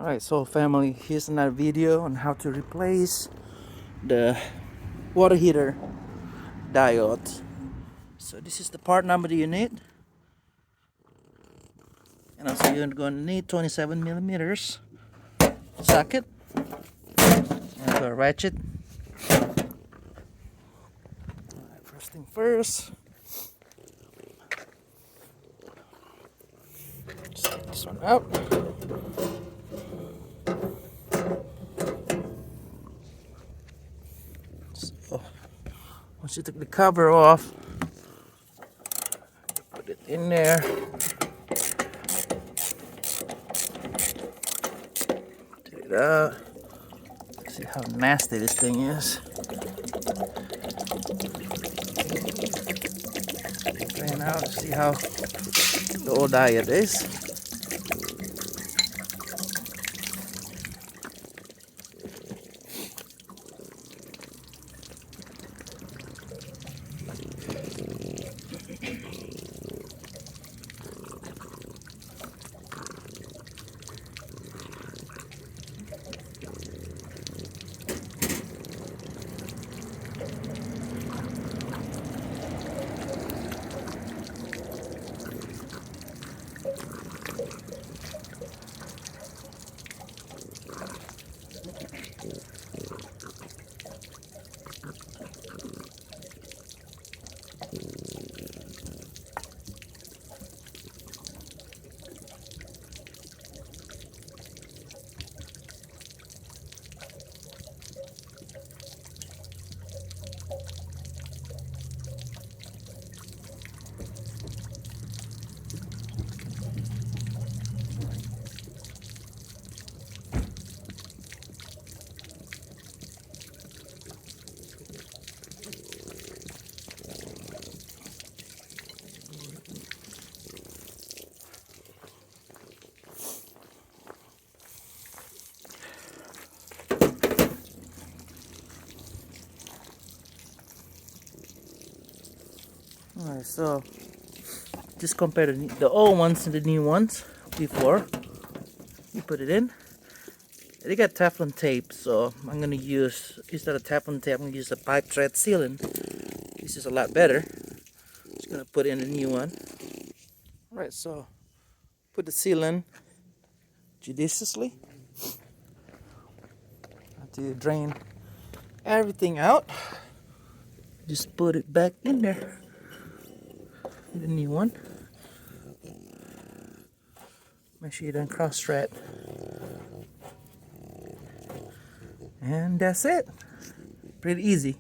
Alright, so family, here's another video on how to replace the water heater diode. So this is the part number that you need, and also you're going to need 27 millimeters socket and a ratchet. Alright, first thing first, just take this one out. So once you take the cover off, put it in there. Take it out. See how nasty this thing is. Drain out. See how the old diode is. Alright, so just compare the old ones and the new ones before you put it in. They got Teflon tape, so I'm gonna use, instead of Teflon tape, I'm gonna use a pipe thread sealant. This is a lot better. Just gonna put in the new one. Alright, so put the sealant judiciously until you drain everything out. Just put it back in there. The new one. Make sure you don't cross thread. And that's it. Pretty easy.